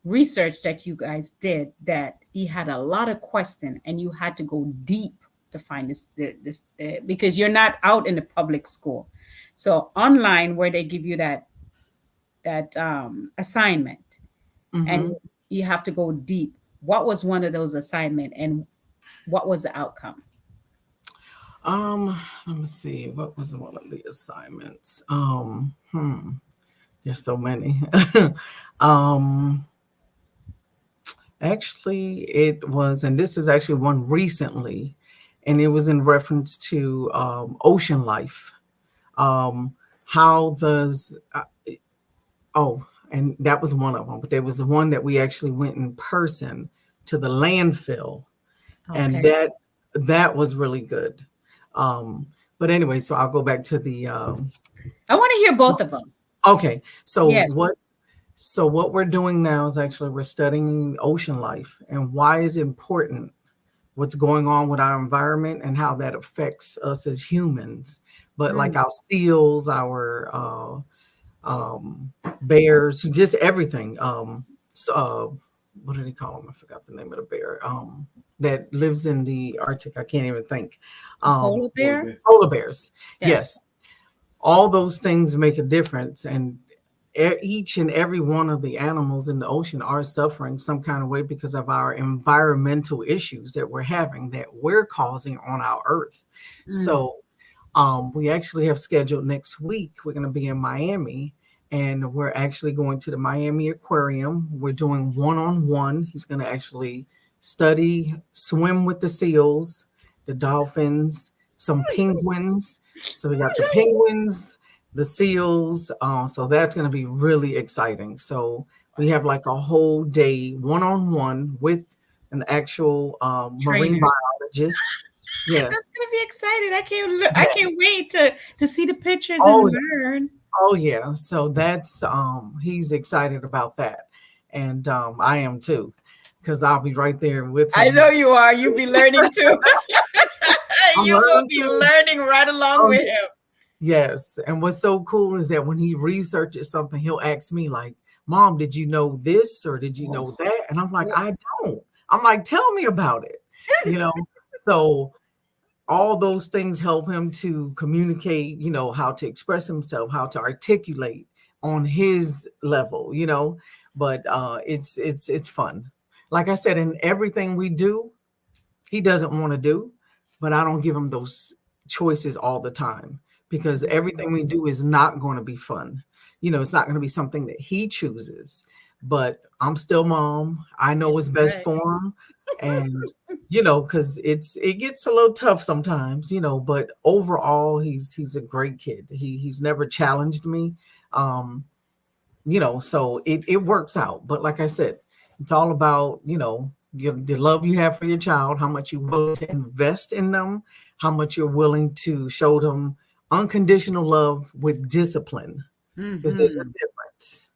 research that you guys did that he had a lot of question and you had to go deep to find because you're not out in the public school, so online where they give you that assignment and Mhm. you have to go deep. What was one of those assignment and what was the outcome? Let me see. What was one of the assignments? There's so many. um, Actually, it was, and this is actually one recently, and it was in reference to ocean life. How does and that was one of them, but there was the one that we actually went in person to the landfill, and Okay. that was really good. But anyway, so I'll go back to the I want to hear both of them. okay. Yes. So what we're doing now is actually we're studying ocean life and why is it important, what's going on with our environment and how that affects us as humans. But like our seals, our bears, just everything. What do they call them? I forgot the name of the bear. That lives in the Arctic. I can't even think. Polar bear. Polar bears. Yeah. Yes. All those things make a difference, and each and every one of the animals in the ocean are suffering some kind of way because of our environmental issues that we're having, that we're causing on our earth. So we actually have scheduled next week, we're going to be in Miami, and we're actually going to the Miami Aquarium. We're doing one-on-one. He's going to actually swim with the seals, the dolphins, some penguins. So we got the penguins, the seals. So that's going to be really exciting. So we have like a whole day one-on-one with an actual marine Trainer. biologist. Yes. That's gonna be excited. I can't wait to see the pictures Oh, and learn. Oh yeah. So that's he's excited about that. And I am too, because I'll be right there with him. I know you are. You'll be learning too. You will learning be too. learning right along with him. Yes. And what's so cool is that when he researches something, he'll ask me like, Mom, did you know this or did you know that? And And I'm like, I don't. I'm like, tell me about it. You know, so all those things help him to communicate, you know, how to express himself, how to articulate on his level, you know. But it's fun. Like I said, in everything we do, he doesn't want to do, but I don't give him those choices all the time because everything we do is not going to be fun. You know, it's not going to be something that he chooses. But I'm still mom. I know what's best Right. for him, and you know, because it gets a little tough sometimes, you know. But overall, he's a great kid. He's never challenged me, um, you know. So it works out. But like I said, it's all about, you know, the love you have for your child, how much you're willing to invest in them, how much you're willing to show them unconditional love with discipline, because there's a Mm-hmm. difference.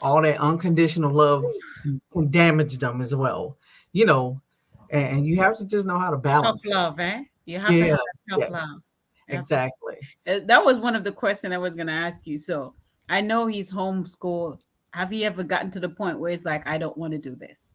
All that unconditional love can damage them as well, you know, and you have to just know how to Tough balance it. love, eh? You have to have Yeah, that tough yes, love. You have to. exactly. That was one of the questions I was going to ask you. So I know he's homeschooled. Have you ever gotten to the point where it's like, I don't want to do this?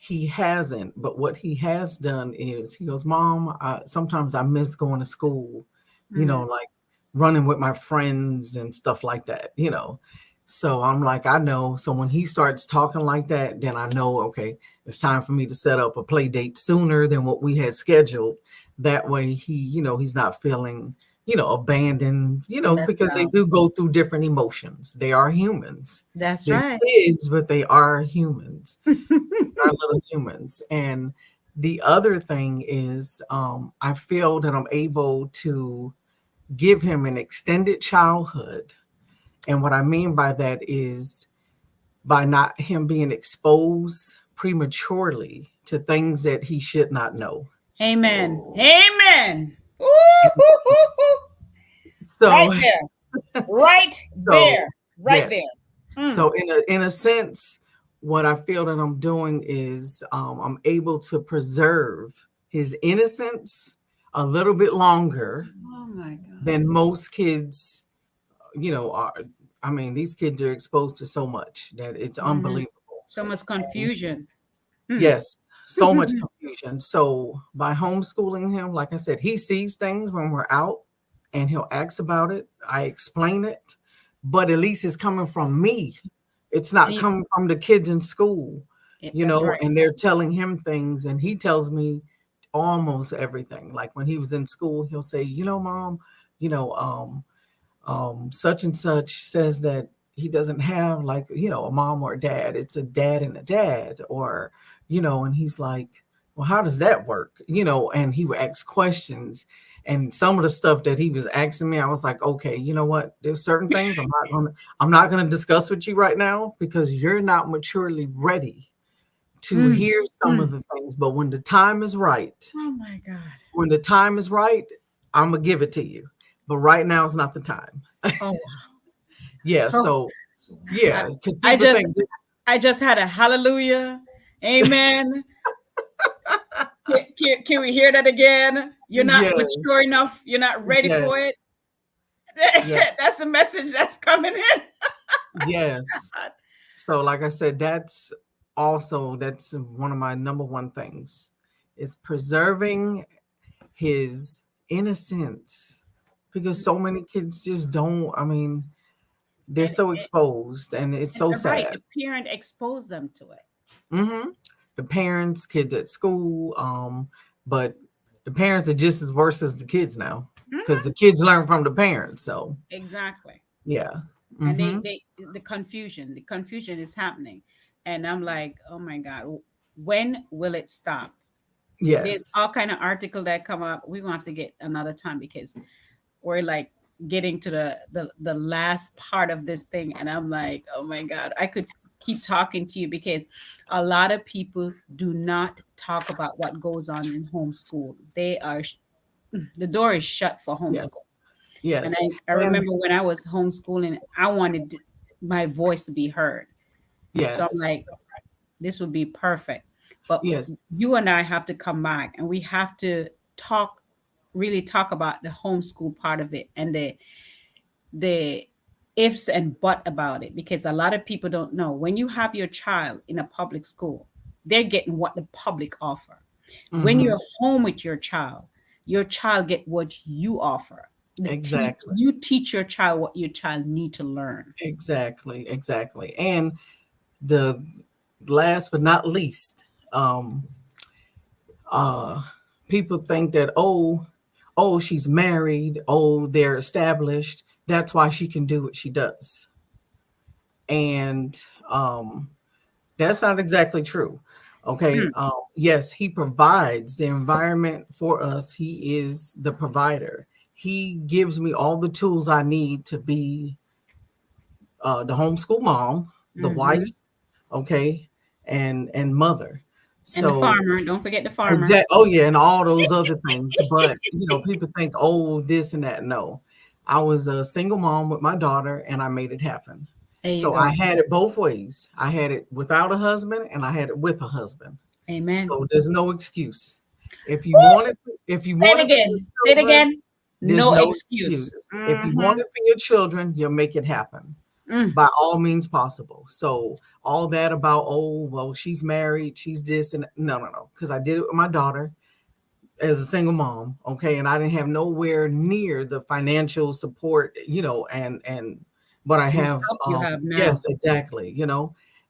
He hasn't, but what he has done is he goes, Mom, sometimes I miss going to school, you Mm. know, like running with my friends and stuff like that, you know. So I'm like, I know. So when he starts talking like that, then I know, okay, it's time for me to set up a play date sooner than what we had scheduled. That way he, you know, he's not feeling, you know, abandoned, you know, Left because they out. do go through different emotions. They are humans. That's They're right. kids, but they are humans, our little humans. And the other thing is, I feel that I'm able to give him an extended childhood. And what I mean by that is by not him being exposed prematurely to things that he should not know. Amen. Amen. Ooh, right So, there. Right there. so Right there. yes. Mm. So in a sense, what I feel that I'm doing is I'm able to preserve his innocence a little bit longer Oh my God. than most kids, you know, are. I mean, these kids are exposed to so much that it's Mhm. unbelievable. So much confusion. Hmm. Yes, so much confusion. So by homeschooling him, like I said, he sees things when we're out and he'll ask about it. I explain it, but at least it's coming from me. It's not And coming from the kids in school, you that's know, right. and they're telling him things and he tells me almost everything. Like when he was in school, he'll say, you know, Mom, you know, such and such says that he doesn't have like, you know, a mom or a dad. It's a dad and a dad, or, you know, and he's like, well, how does that work? You know, and he would ask questions. And some of the stuff that he was asking me, I was like, okay, you know what? There's certain things I'm not gonna discuss with you right now because you're not maturely ready to Mm. hear some of Mm. the things. But when the time is right, Oh my God. when the time is right, I'm gonna give it to you. But right now is not the time. Oh, Yeah, oh. so I, yeah, because I people just think, I just had a hallelujah. Amen. Can we hear that again? You're not yes, mature enough. You're not ready yes, for it. yes, That's the message that's coming in. yes. So, like I said, that's one of my number one things is preserving his innocence because so many kids just don't. I mean, they're And, so exposed, and it's so right, sad. the parent exposed them to it. Hmm. The parents, kids at school, but the parents are just as worse as the kids now because Mhm. the kids learn from the parents. So Exactly. yeah. And Hmm. the confusion is happening. And I'm like, oh my God, when will it stop? There's Yes. all kind of article that come up. We're gonna have to get another time because we're like getting to the last part of this thing. And I'm like, oh my God, I could keep talking to you because a lot of people do not talk about what goes on in homeschool. The door is shut for Yeah. homeschool. And Yes. I And remember when I was homeschooling, I wanted my voice to be heard. So I'm yes. like, this would be perfect. But Yes. you and I have to come back and we have to really talk about the homeschool part of it and the ifs and but about it, because a lot of people don't know when you have your child in a public school, they're getting what the public offer. When Mhm. you're home with your child get what you offer. Exactly. You teach your child what your child need to learn. Exactly. And the last but not least, um, uh, people think that, oh, she's married, oh, they're established. That's why she can do what she does. And that's not exactly true. Okay. Hmm. Yes, he provides the environment for us. He is the provider. He gives me all the tools I need to be the homeschool mom, the wife, Hmm. okay, and mother. And the So farmer, don't forget the farmer. exact. Oh yeah, and all those other things. But people think, oh, this and that. No, I was a single mom with my daughter, and I made it happen. There you So go. I had it both ways. I had it without a husband, and I had it with a husband. Amen. So there's no excuse. If you want it, if you Say want it it for your again. Say it children, again. there's No no excuse. excuse. If you Hmm. want it for your children, you'll make it happen Mm. by all means possible. So all that about, oh, well, she's married, she's this, and no, because I did it with my daughter as a single mom, okay, and I didn't have nowhere near the financial support, and but I And have, help you have now. yes, exactly,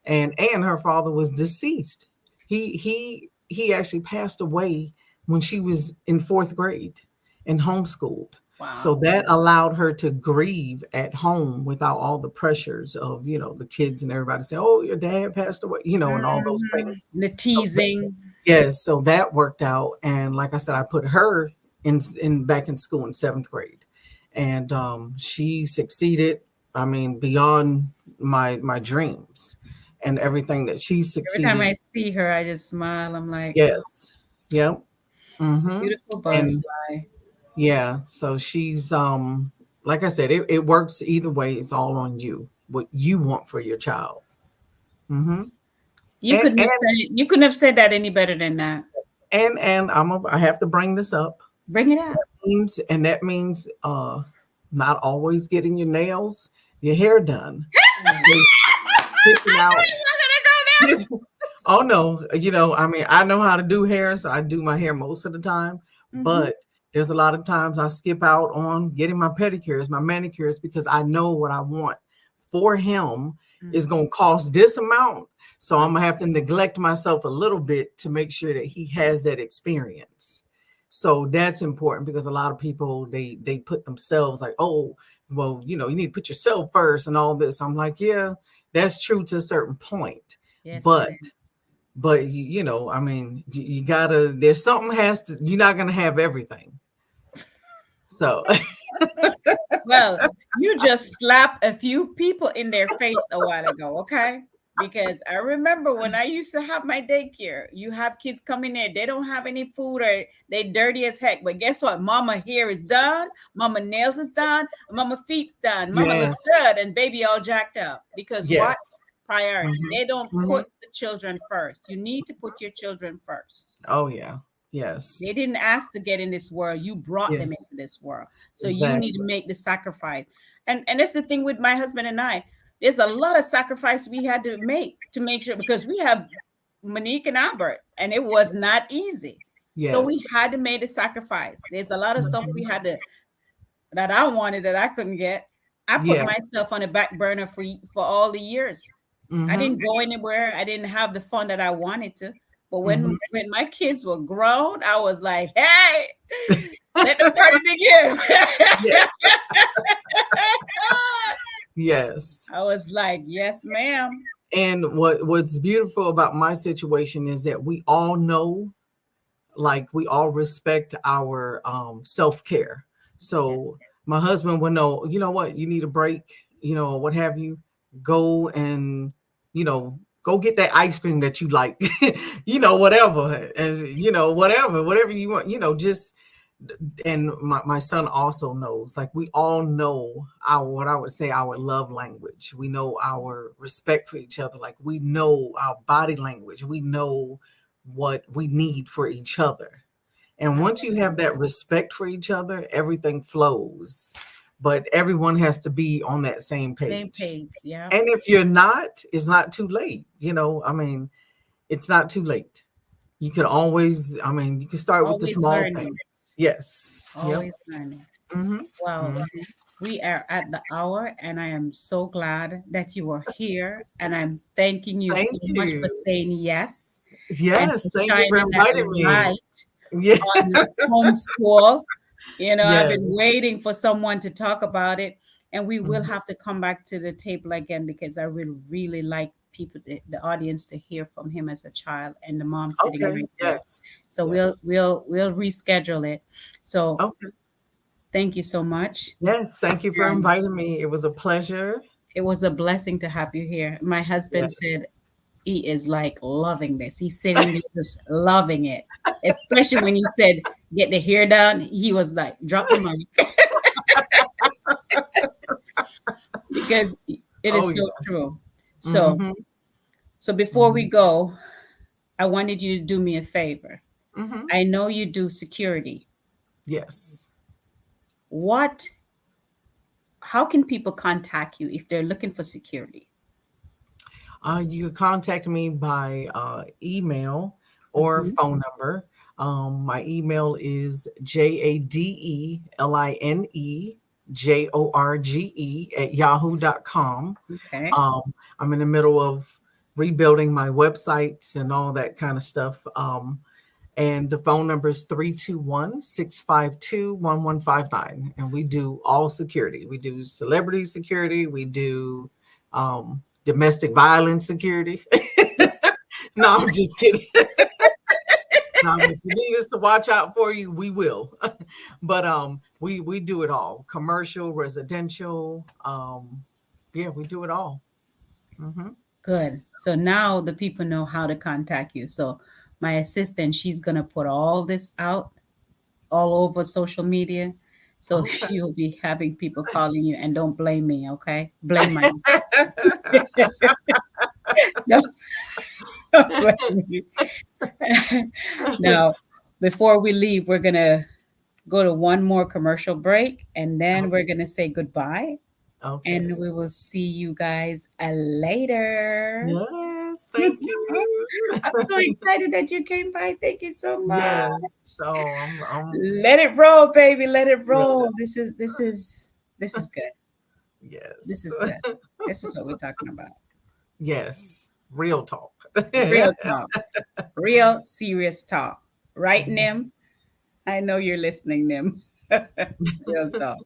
and her father was deceased. He actually passed away when she was in fourth grade and homeschooled. So Wow. that allowed her to grieve at home without all the pressures of, the kids and everybody saying, "Oh, your dad passed away," and all those things. The So teasing. yes, so that worked out, and like I said, I put her in back in school in seventh grade, and she succeeded. I mean, beyond my dreams, and everything that she Every time succeeded. I see her, I just smile. I'm like, Yes, yep, mm-hmm. beautiful And butterfly. yeah, so she's like I said, it works either way. It's all on you, what you want for your child. Mm-hmm. You And couldn't have and said it. You couldn't have said that any better than that. and I have to bring this up. Bring it up. That means not always getting your nails, your hair done. They picking out. Oh no, I mean, I know how to do hair, so I do my hair most of the time. Hmm. But there's a lot of times I skip out on getting my pedicures, my manicures, because I know what I want for him is going to cost this amount. So I'm gonna have to neglect myself a little bit to make sure that he has that experience. So that's important because a lot of people they put themselves like, oh, well, you need to put yourself first and all this. I'm like, yeah, that's true to a certain point, Yes, it but is. I mean, you gotta. There's something has to. You're not gonna have everything. So Well, you just slapped a few people in their face a while ago, okay? Because I remember when I used to have my daycare, you have kids coming there, they don't have any food or they dirty as heck. But guess what? Mama hair is done, mama nails is done, mama feet's done, mama looks yes, good, and baby all jacked up. Because what? yes, Priority. hmm They don't hmm put the children first. You need to put your children first. oh yeah, They yes, didn't ask to get in this world. You brought yeah, them into this world. So you need to exactly, make the sacrifice. And that's the thing with my husband and I. There's a lot of sacrifice we had to make sure, because we have Monique and Albert, and it was not easy. So we yes, had to make the sacrifice. There's a lot of stuff we hmm had to that I wanted that I couldn't get. I put yeah, myself on the back burner for all the years. I hmm didn't go anywhere. I didn't have the fun that I wanted to. But hmm when my kids were grown, I was like, "Hey, let the party begin." yeah, yes. I was like, "Yes, ma'am." And what's beautiful about my situation is that we all know, like we all respect our self-care. Yes. So my husband would know, you know what, you need a break, or what have you, go and go get that ice cream that you like, whatever, as whatever you want, just. And my son also knows, like we all know our, what I would say, our love language. We know our respect for each other, like we know our body language, we know what we need for each other. And I once love you have that respect for each other, everything flows. but everyone has to be on that same page. Same page, yeah. And if you're not, it's not too late. I mean, it's not too late. You can always, you can start with the Always small learning. things. Yes. Always learning. Mm-hmm. Well, we are at the hour, and I am so glad that you are here. And I'm thanking you Thank so much for you. saying yes. And Yes. for Thank you for shining that inviting me. light Yeah. on the homeschool. I've Yes. been waiting for someone to talk about it, and we will Mhm. have to come back to the table again because I would really like people, the audience, to hear from him as a child and the mom sitting Okay. right there. Yes. So Yes. we'll reschedule it. So Okay. thank you so much. Yes. Thank you for And inviting me. It was a pleasure. it was a blessing to have you here. My husband Yes. said he is like loving this. He's sitting there just loving it. Especially when you said get the hair done, he was like, drop the mic. Because it Oh is so yeah. true. So Mm-hmm. so before we Mm-hmm. go, I wanted you to do me a favor. Mm-hmm. I know you do security. Yes. What How can people contact you if they're looking for security? You can contact me by email or Mhm. phone number. My email is JADELINEJORGE@yahoo.com. Okay. I'm in the middle of rebuilding my websites and all that kind of stuff. And the phone number is 321-652-1159. And we do all security. We do celebrity security. We do domestic violence security. No, I'm just kidding. No, if you need us to watch out for you, we will. But we do it all. Commercial, residential. Yeah, we do it all. Mm-hmm. Good. So now the people know how to contact you. So my assistant, she's gonna put all this out all over social media. So Okay. you'll be having people calling you, and don't blame me, okay? Blame my no, don't blame me. Now, before we leave, we're gonna go to one more commercial break, and then we're gonna say goodbye. And Okay. we will see you guys later. Yes, thank you. I'm so excited that you came by. Thank you so much. Yes. So I'm Let it roll, baby. Let it yeah, roll. This is good. This yes. is good. This is what we're talking about. Yes. Real talk. Real talk. Real serious talk. Right, Nim? I know you're listening, Nim. Real talk.